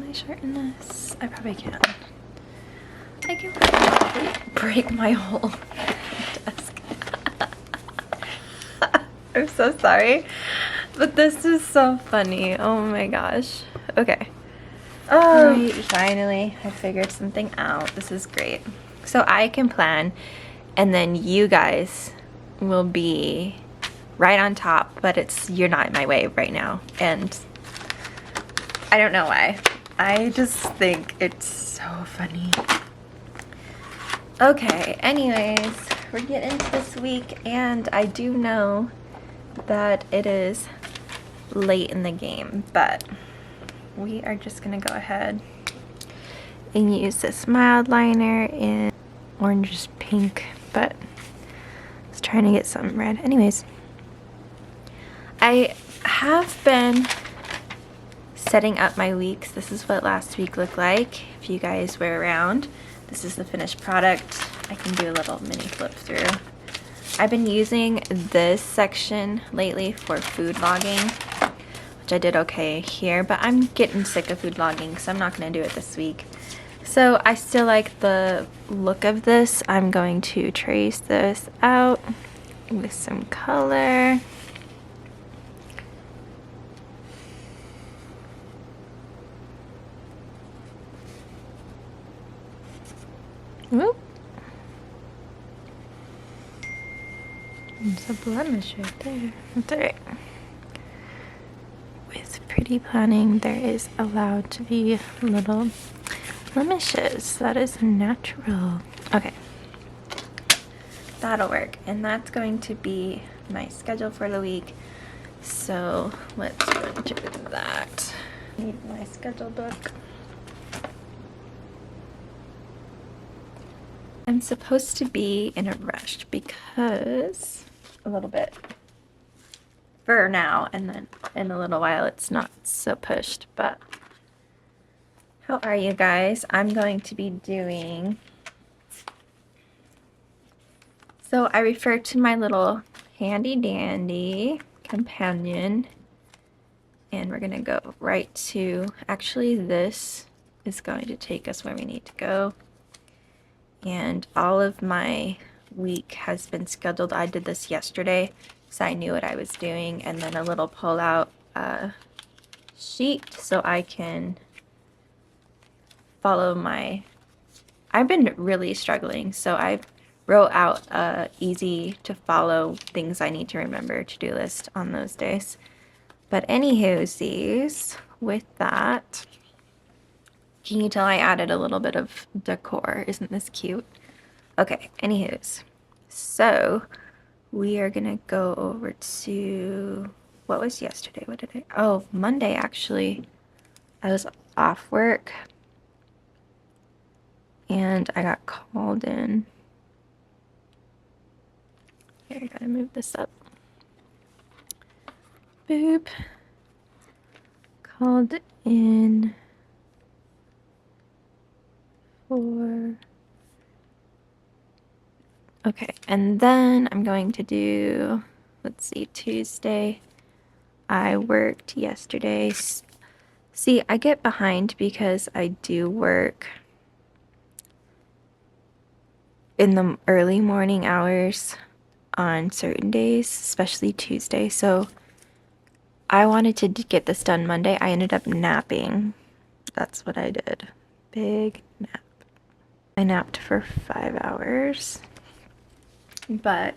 I shorten this? I probably can. I can probably break my whole desk. I'm so sorry, but this is so funny. Oh my gosh. Okay. Oh, right, finally, I figured something out. This is great. So I can plan, and then you guys will be right on top, but you're not in my way right now, and I don't know why. I just think it's so funny. Okay, anyways, we're getting into this week, and I do know that it is late in the game, but we are just gonna go ahead and use this mild liner in orange pink, but I was trying to get something red. Anyways, I have been setting up my weeks. This is what last week looked like. If you guys were around, this is the finished product. I can do a little mini flip through. I've been using this section lately for food logging, which I did okay here, but I'm getting sick of food logging, so I'm not gonna do it this week. So I still like the look of this. I'm going to trace this out with some color. Whoop. There's a blemish right there. That's alright. With pretty planning, there is allowed to be little blemishes. That is natural. Okay. That'll work. And that's going to be my schedule for the week. So let's go into that. I need my schedule book. I'm supposed to be in a rush because a little bit for now, and then in a little while it's not so pushed. But how are you guys? I'm going to be doing, so I refer to my little handy dandy companion, and we're gonna go right to, actually this is going to take us where we need to go. And all of my week has been scheduled. I did this yesterday so I knew what I was doing, and then a little pull out sheet so I can follow my, I've been really struggling, so I wrote out a easy to follow things I need to remember to-do list on those days. But anywhoosies, with that, can you tell I added a little bit of decor? Isn't this cute? Okay, anywho's. So, we are gonna go over to, what was yesterday? What did I, oh, Monday actually. I was off work and I got called in. Here, I gotta move this up. Boop. Called in for, okay, and then I'm going to do, let's see, Tuesday. I worked yesterday. See, I get behind because I do work in the early morning hours on certain days, especially Tuesday. So I wanted to get this done Monday. I ended up napping. That's what I did. Big nap. I napped for 5 hours. But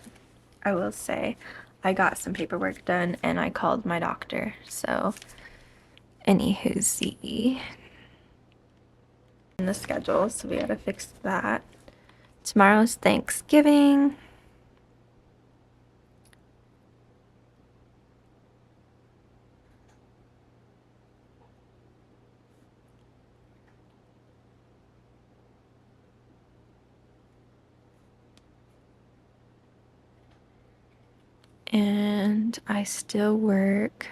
I will say I got some paperwork done and I called my doctor. So anywho's in the schedule, so we gotta fix that. Tomorrow's Thanksgiving. And I still work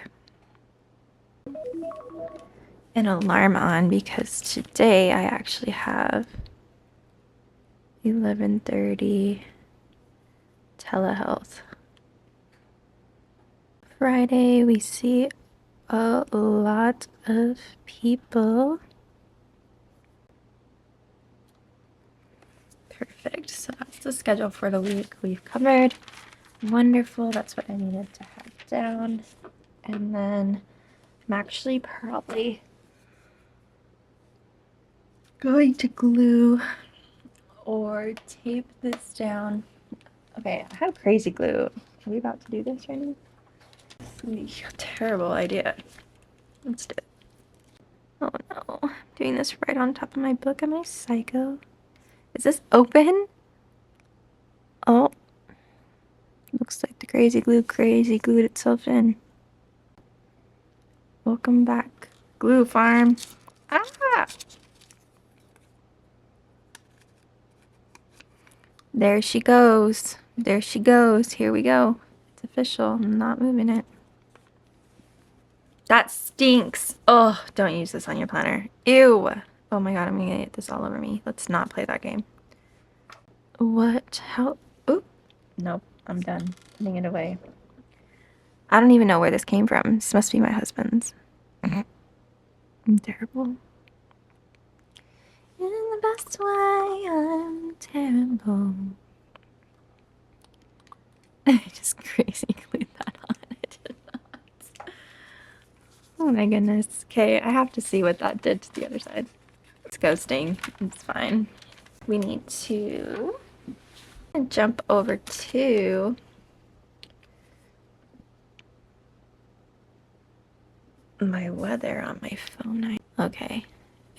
an alarm on because today I actually have 11:30 telehealth. Friday we see a lot of people. Perfect. So that's the schedule for the week we've covered. Wonderful. That's what I needed to have down. And then I'm actually probably going to glue or tape this down. Okay, I have crazy glue. Are we about to do this right now? This is a terrible idea. Let's do it. Oh no, I'm doing this right on top of my book. Am I psycho? Is this open? Oh, looks like the crazy glued itself in. Welcome back, glue farm. Ah! There she goes. There she goes. Here we go. It's official. I'm not moving it. That stinks. Oh, don't use this on your planner. Ew. Oh my god, I'm gonna get this all over me. Let's not play that game. What? How? Oop. Nope. I'm done. Putting it away. I don't even know where this came from. This must be my husband's. I'm terrible. In the best way, I'm terrible. I just crazy glued that on. I did not. Oh my goodness. Okay, I have to see what that did to the other side. It's ghosting. It's fine. We need to jump over to my weather on my phone. Okay.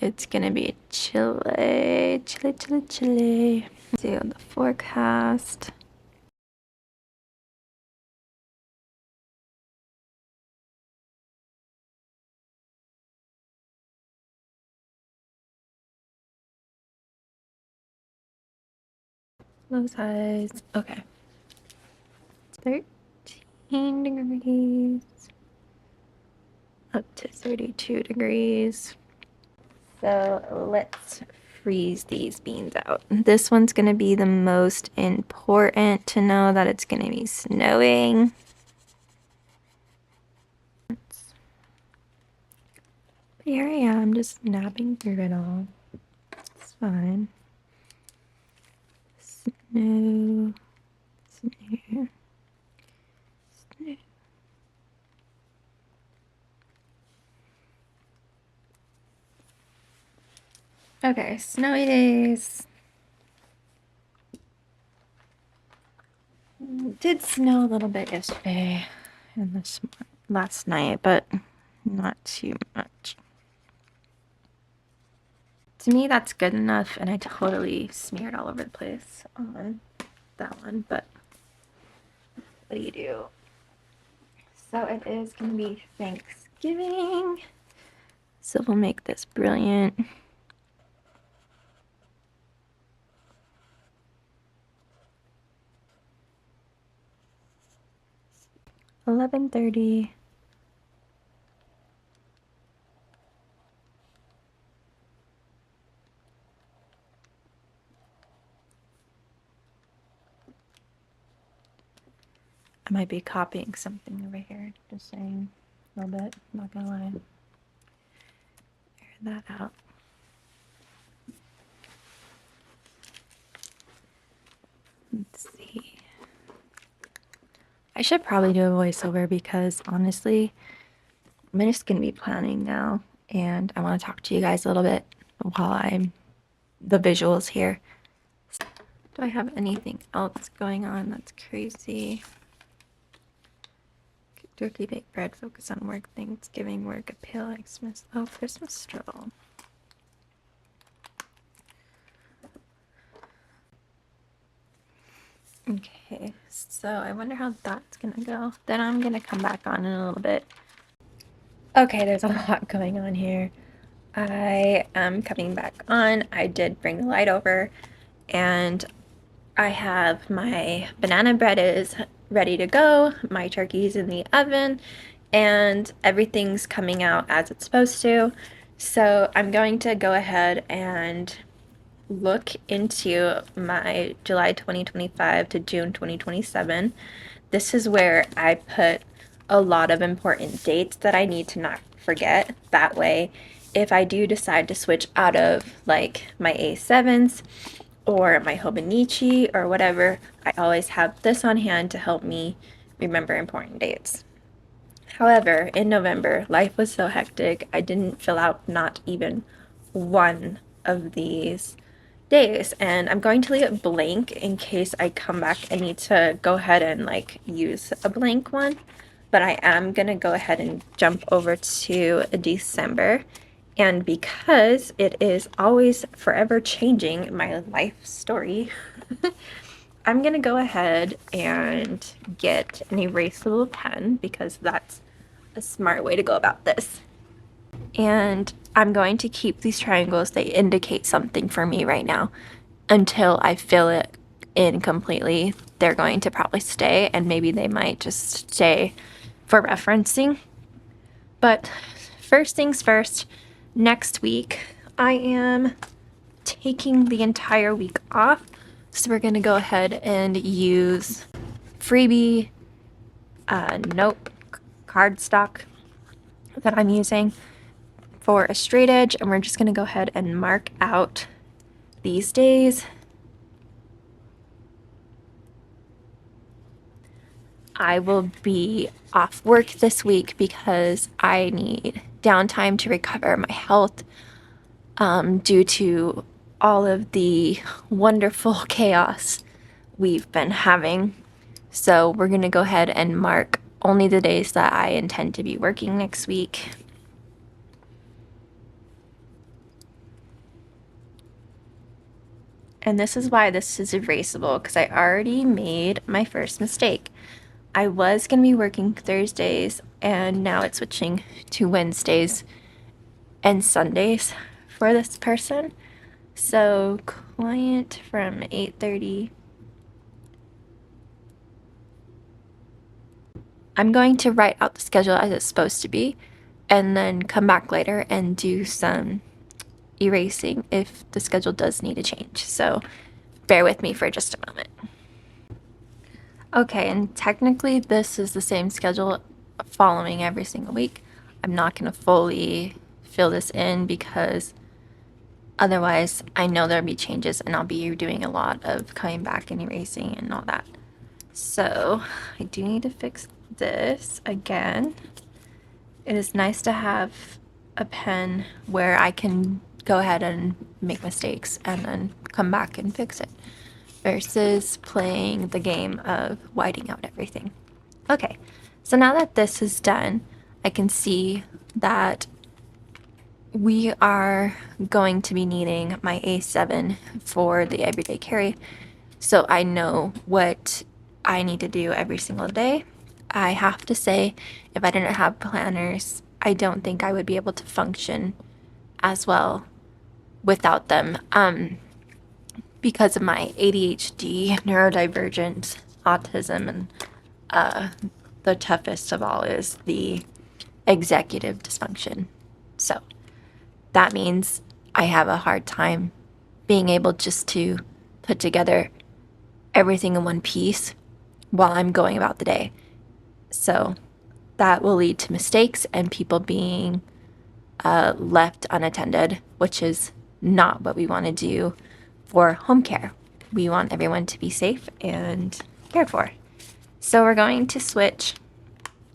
It's gonna be chilly. Do the forecast. Low highs. Okay. 13 degrees. Up to 32 degrees. So let's freeze these beans out. This one's going to be the most important to know that it's going to be snowing. Here I am, just napping through it all. It's fine. Snow. Snow. Snow. Okay, snowy days. It did snow a little bit yesterday and last night, but not too much. To me, that's good enough, and I totally smeared all over the place on that one, but what do you do? So it is going to be Thanksgiving, so we'll make this brilliant. $11:30. I might be copying something over here, just saying a little bit, not gonna lie. Air that out. Let's see. I should probably do a voiceover because honestly, I'm just gonna be planning now, and I want to talk to you guys a little bit while I'm the visuals here. Do I have anything else going on that's crazy? Turkey baked bread, focus on work, Thanksgiving work, appeal, Xmas. Oh, Christmas stroll. Okay, so I wonder how that's gonna go. Then I'm gonna come back on in a little bit. Okay, there's a lot going on here. I am coming back on. I did bring the light over, and I have my banana bread is ready to go, my turkey's in the oven, and everything's coming out as it's supposed to. So I'm going to go ahead and look into my July 2025 to June 2027. This is where I put a lot of important dates that I need to not forget. That way, if I do decide to switch out of like my A7s, or my Hobonichi or whatever, I always have this on hand to help me remember important dates. However, in November, life was so hectic, I didn't fill out not even one of these days, and I'm going to leave it blank in case I come back and need to go ahead and like use a blank one. But I am gonna go ahead and jump over to December, and because it is always forever changing my life story, I'm gonna go ahead and get an erasable pen because that's a smart way to go about this. And I'm going to keep these triangles. They indicate something for me right now. Until I fill it in completely, they're going to probably stay, and maybe they might just stay for referencing. But first things first, next week I am taking the entire week off. So we're going to go ahead and use freebie note cardstock that I'm using for a straight edge, and we're just going to go ahead and mark out these days. I will be off work this week because I need downtime to recover my health due to all of the wonderful chaos we've been having. So we're going to go ahead and mark only the days that I intend to be working next week. And this is why this is erasable, because I already made my first mistake. I was going to be working Thursdays, and now it's switching to Wednesdays and Sundays for this person. So client from 8:30. I'm going to write out the schedule as it's supposed to be, and then come back later and do some erasing if the schedule does need a change. So bear with me for just a moment. Okay, and technically this is the same schedule following every single week. I'm not going to fully fill this in because otherwise I know there'll be changes and I'll be doing a lot of coming back and erasing and all that. So I do need to fix this again. It is nice to have a pen where I can go ahead and make mistakes and then come back and fix it versus playing the game of whiting out everything. Okay, so now that this is done, I can see that we are going to be needing my A7 for the everyday carry, so I know what I need to do every single day. I have to say, if I didn't have planners, I don't think I would be able to function as well without them. Because of my ADHD, neurodivergent, autism, and the toughest of all is the executive dysfunction. So that means I have a hard time being able just to put together everything in one piece while I'm going about the day. So that will lead to mistakes and people being left unattended, which is not what we want to do for home care. We want everyone to be safe and cared for. So we're going to switch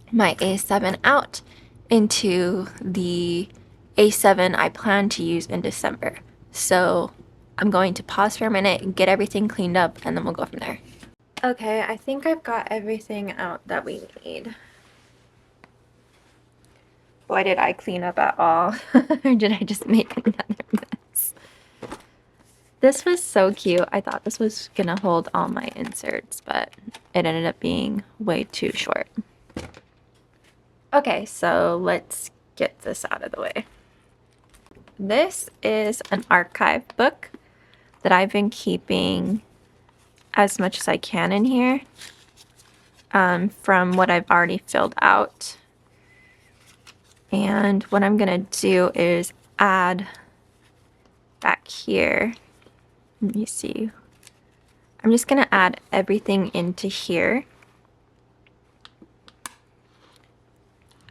my A7 out into the A7 I plan to use in December. So I'm going to pause for a minute and get everything cleaned up, and then we'll go from there. Okay, I think I've got everything out that we need. Boy, did I clean up at all. Or did I just make another mess? This was so cute. I thought this was gonna hold all my inserts, but it ended up being way too short. Okay, so let's get this out of the way. This is an archive book that I've been keeping as much as I can in here from what I've already filled out. And what I'm gonna do is add back here. Let me see. I'm just gonna add everything into here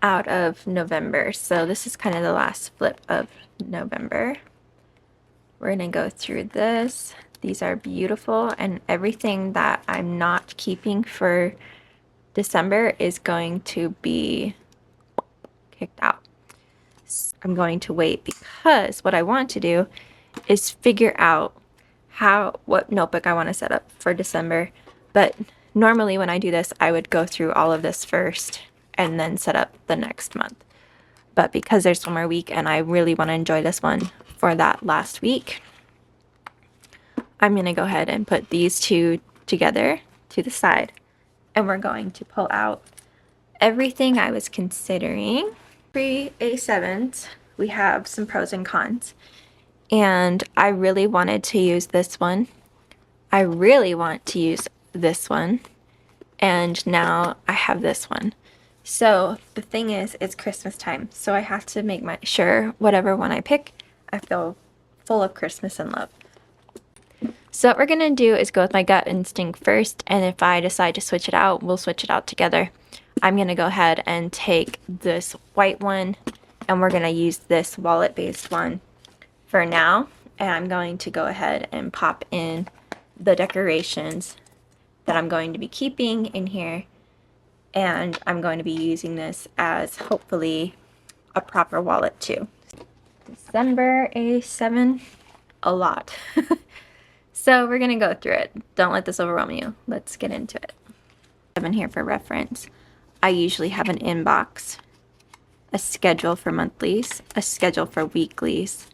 out of November. So this is kind of the last flip of November. We're gonna go through this. These are beautiful, and everything that I'm not keeping for December is going to be kicked out. I'm going to wait because what I want to do is figure out what notebook I want to set up for December. But normally when I do this, I would go through all of this first and then set up the next month. But because there's one more week and I really want to enjoy this one for that last week, I'm going to go ahead and put these two together to the side. And we're going to pull out everything I was considering. Pre-A7s, we have some pros and cons. And I really wanted to use this one. I really want to use this one. And now I have this one. So the thing is, it's Christmas time. So I have to make sure whatever one I pick, I feel full of Christmas and love. So what we're going to do is go with my gut instinct first. And if I decide to switch it out, we'll switch it out together. I'm going to go ahead and take this white one, and we're going to use this wallet-based one for now. And I'm going to go ahead and pop in the decorations that I'm going to be keeping in here. And I'm going to be using this as hopefully a proper wallet too. December A7, a lot. So we're going to go through it. Don't let this overwhelm you. Let's get into it. 7 here for reference. I usually have an inbox, a schedule for monthlies, a schedule for weeklies,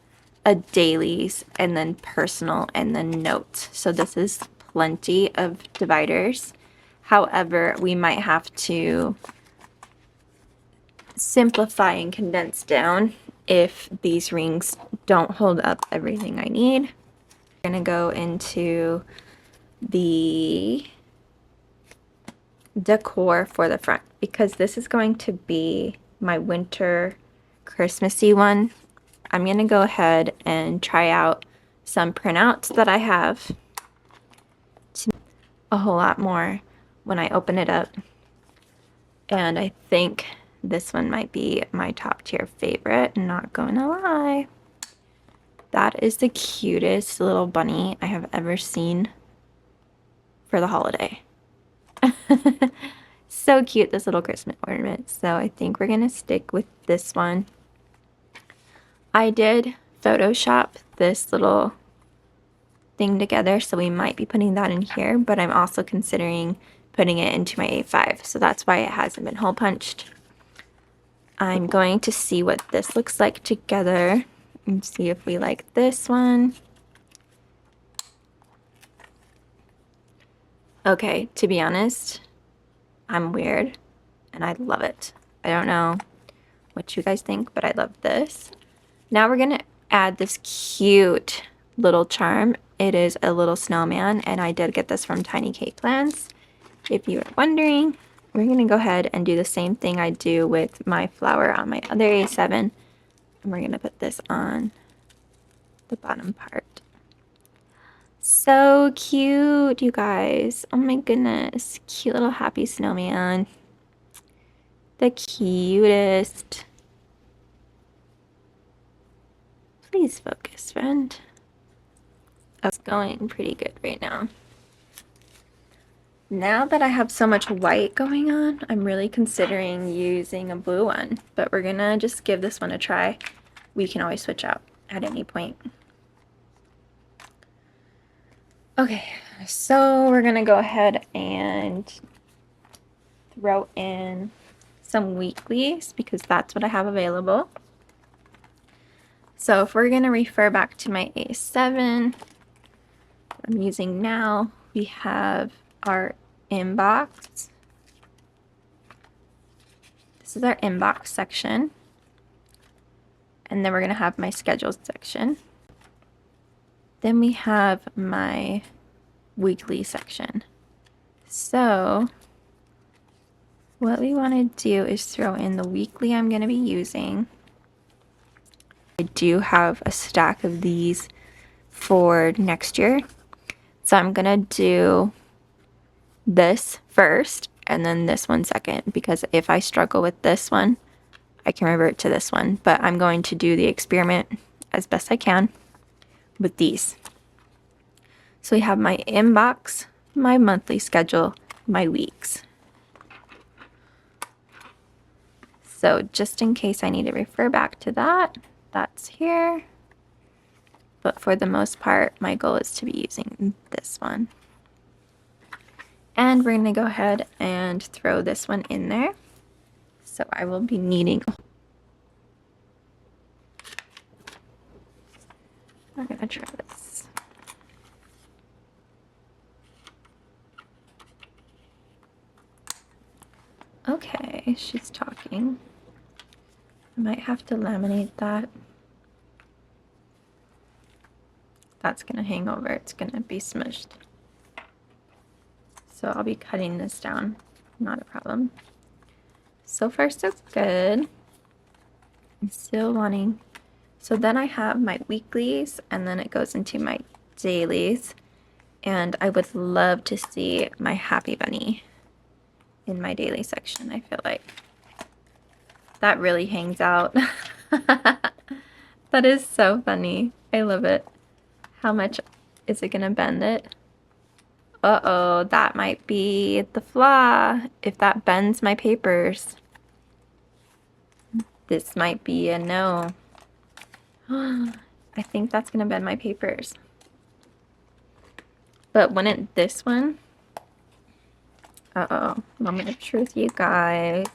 a dailies, and then personal, and then notes. So this is plenty of dividers. However, we might have to simplify and condense down if these rings don't hold up everything I need. I'm going to go into the decor for the front because this is going to be my winter Christmassy one. I'm going to go ahead and try out some printouts that I have. A whole lot more when I open it up. And I think this one might be my top tier favorite, not gonna lie. That is the cutest little bunny I have ever seen for the holiday. So cute, this little Christmas ornament. So I think we're gonna stick with this one. I did Photoshop this little thing together, so we might be putting that in here, but I'm also considering putting it into my A5, so that's why it hasn't been hole punched. I'm going to see what this looks like together and see if we like this one. Okay, to be honest, I'm weird and I love it. I don't know what you guys think, but I love this. Now we're gonna add this cute little charm. It is a little snowman, and I did get this from Tiny Cake Plans. If you were wondering, we're going to go ahead and do the same thing I do with my flower on my other A7. And we're going to put this on the bottom part. So cute, you guys. Oh my goodness. Cute little happy snowman. The cutest. Please focus, friend. It's going pretty good right now. Now that I have so much white going on, I'm really considering using a blue one, but we're gonna just give this one a try. We can always switch out at any point. Okay, so we're gonna go ahead and throw in some weeklies because that's what I have available. So if we're gonna refer back to my A7, I'm using now, we have our inbox. This is our inbox section. And then we're going to have my schedules section. Then we have my weekly section. So what we want to do is throw in the weekly I'm going to be using. I do have a stack of these for next year. So I'm going to do this first and then this one second, because if I struggle with this one, I can revert to this one. But I'm going to do the experiment as best I can with these. So we have my inbox, my monthly schedule, my weeks. So just in case I need to refer back to that, that's here. But for the most part, my goal is to be using this one. And we're going to go ahead and throw this one in there. So I will be needing... I'm going to try this. Okay, she's talking. I might have to laminate that. That's going to hang over. It's going to be smushed. So I'll be cutting this down. Not a problem. So far, so good. I'm still wanting... So then I have my weeklies, and then it goes into my dailies. And I would love to see my Happy Bunny in my daily section, I feel like. That really hangs out. That is so funny. I love it. How much is it gonna bend it? Uh-oh, that might be the flaw. If that bends my papers, this might be a no. I think that's gonna bend my papers. But wouldn't this one? Uh-oh, moment of truth, you guys.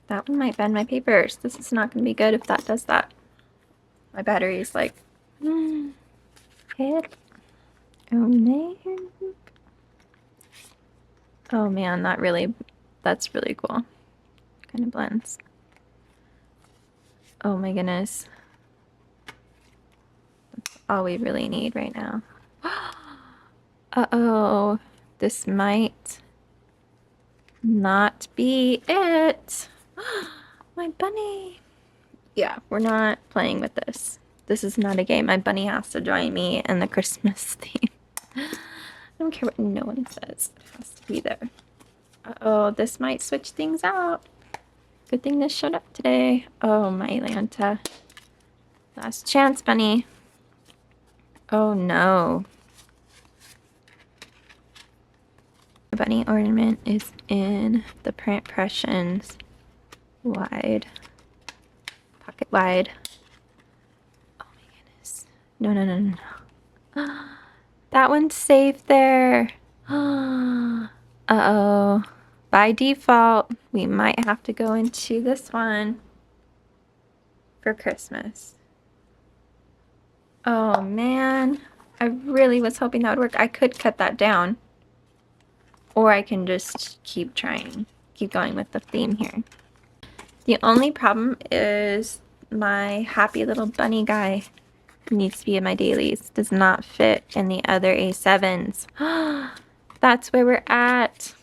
That one might bend my papers. This is not going to be good if that does that. My battery is like, hit. Oh man. Oh man, that's really cool. Kind of blends. Oh my goodness. That's all we really need right now. Uh-oh. This might not be it. My bunny. Yeah, we're not playing with this. This is not a game. My bunny has to join me in the Christmas theme. I don't care what no one says. It has to be there. Uh-oh, this might switch things out. Good thing this showed up today. Oh, my Lanta. Last chance, bunny. Oh, no. The bunny ornament is in the Print Impressions wide. Pocket wide. Oh my goodness. No, no, no, no, no. That one's safe there. Uh-oh. By default, we might have to go into this one for Christmas. Oh man. I really was hoping that would work. I could cut that down. Or I can just keep trying. Keep going with the theme here. The only problem is my happy little bunny guy needs to be in my dailies. Does not fit in the other A7s. That's where we're at.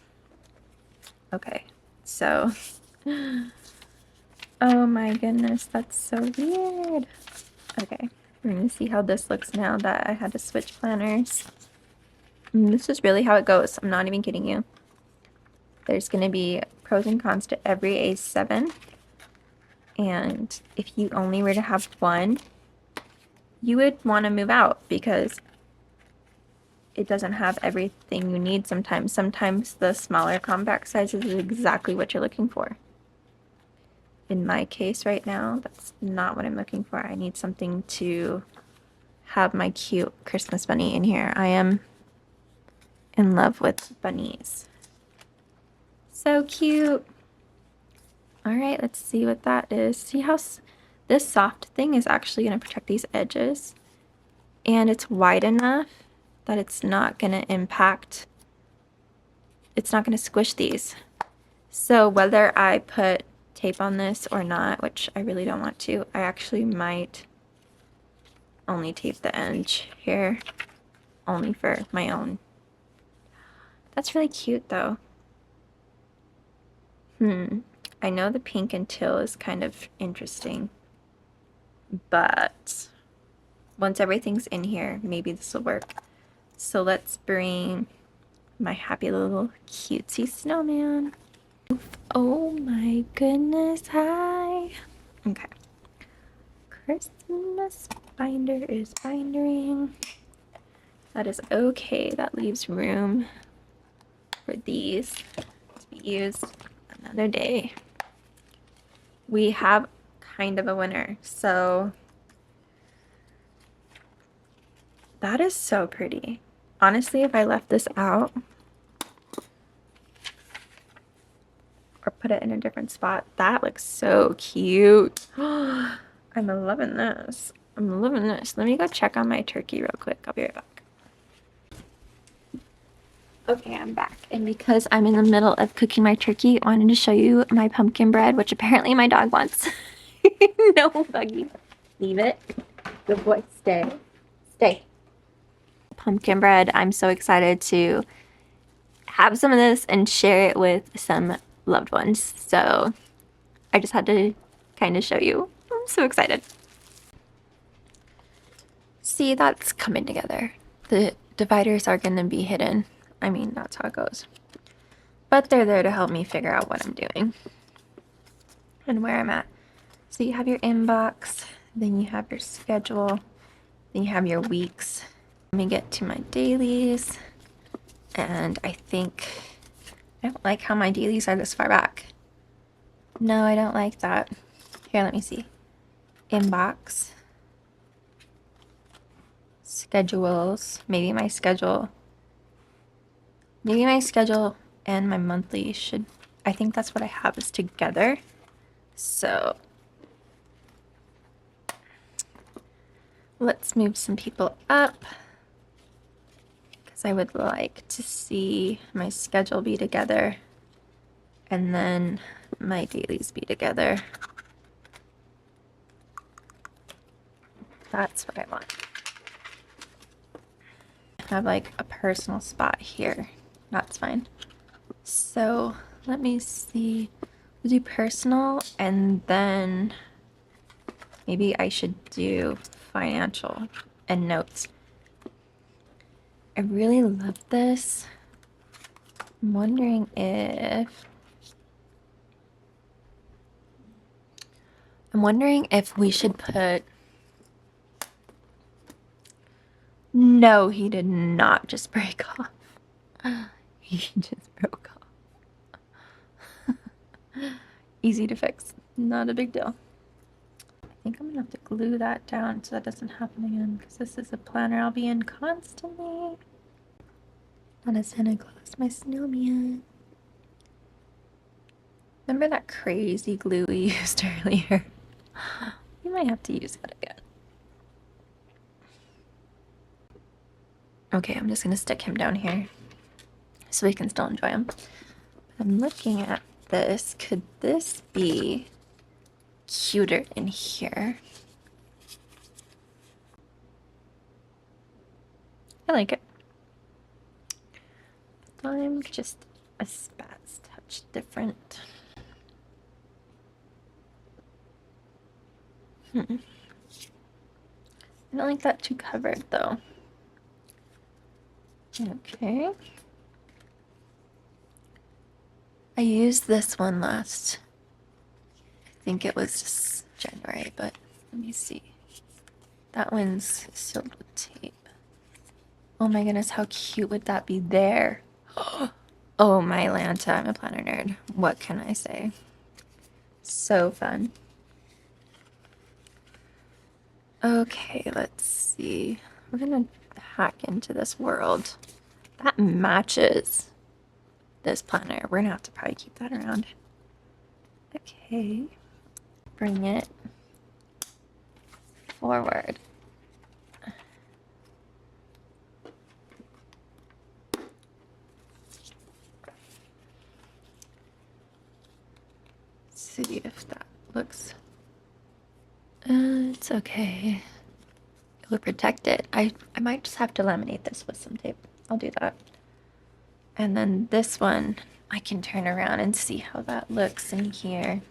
Okay, so... Oh my goodness, that's so weird. Okay, we're gonna see how this looks now that I had to switch planners. And this is really how it goes. I'm not even kidding you. There's gonna be pros and cons to every A7. And if you only were to have one, you would want to move out because it doesn't have everything you need sometimes. Sometimes the smaller compact sizes is exactly what you're looking for. In my case right now, that's not what I'm looking for. I need something to have my cute Christmas bunny in here. I am in love with bunnies. So cute. All right, let's see what that is. See how this soft thing is actually going to protect these edges. And it's wide enough that it's not going to impact, it's not going to squish these. So whether I put tape on this or not, which I really don't want to, I actually might only tape the edge here, only for my own. That's really cute though. I know the pink and teal is kind of interesting, but once everything's in here, maybe this will work. So let's bring my happy little cutesy snowman. Oh my goodness, hi. Okay. Christmas binder is bindering. That is okay. That leaves room for these to be used another day. We have kind of a winner, so that is so pretty. Honestly, if I left this out or put it in a different spot, that looks so cute. I'm loving this. I'm loving this. Let me go check on my turkey real quick. I'll be right back. Okay, I'm back. And because I'm in the middle of cooking my turkey, I wanted to show you my pumpkin bread, which apparently my dog wants. No, Buggy. Leave it. Good boy. Stay. Stay. Pumpkin bread. I'm so excited to have some of this and share it with some loved ones. So I just had to kind of show you. I'm so excited. See, that's coming together. The dividers are going to be hidden. I mean, that's how it goes. But they're there to help me figure out what I'm doing and where I'm at. So you have your inbox, then you have your schedule, then you have your weeks. Let me get to my dailies. And I don't like how my dailies are this far back. No, I don't like that. Here, let me see. Inbox. Schedules. Maybe my schedule and my monthly should, I think that's what I have is together. So let's move some people up because I would like to see my schedule be together and then my dailies be together. That's what I want. I have like a personal spot here. That's fine. So let me see. We'll do personal and then maybe I should do financial and notes. I really love this. I'm wondering if we should put. No, he did not just break off. He just broke off. Easy to fix. Not a big deal. I think I'm gonna have to glue that down so that doesn't happen again because this is a planner I'll be in constantly. Not a Santa Claus, my snowman. Remember that crazy glue we used earlier? We might have to use that again. Okay, I'm just gonna stick him down here so we can still enjoy him. I'm looking at this. Could this be cuter in here? I like it. I'm just a spat's touch different. I don't like that too covered though. Okay. I used this one last. I think it was just January, but let me see. That one's sealed with tape. Oh my goodness, how cute would that be there? Oh my Lanta, I'm a planner nerd. What can I say? So fun. Okay, let's see. We're gonna hack into this world. That matches this planner. We're gonna have to probably keep that around. Okay. Bring it forward. See if that looks. It's okay. It would protect it. I might just have to laminate this with some tape. I'll do that. And then this one, I can turn around and see how that looks in here.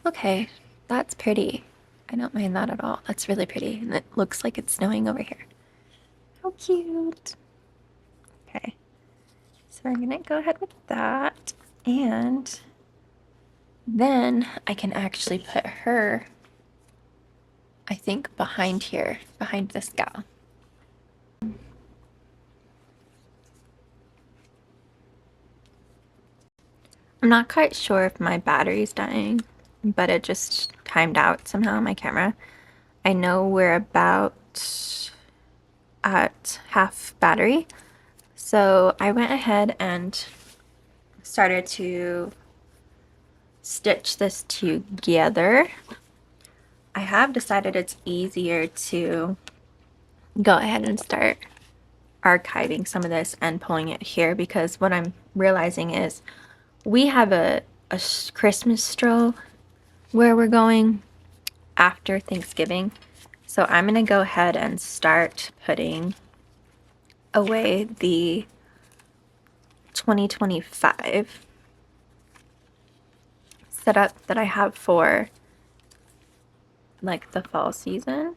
Okay, that's pretty. I don't mind that at all. That's really pretty. And it looks like it's snowing over here. How cute. Okay. So we're gonna go ahead with that, and then I can actually put her, I think, behind here, behind this gal. I'm not quite sure if my battery's dying, but it just timed out somehow on my camera. I know we're about at half battery, so I went ahead and started to stitch this together. I have decided it's easier to go ahead and start archiving some of this and pulling it here, because what I'm realizing is we have a Christmas stroll where we're going after Thanksgiving. So I'm going to go ahead and start putting away the 2025 setup that I have for like the fall season.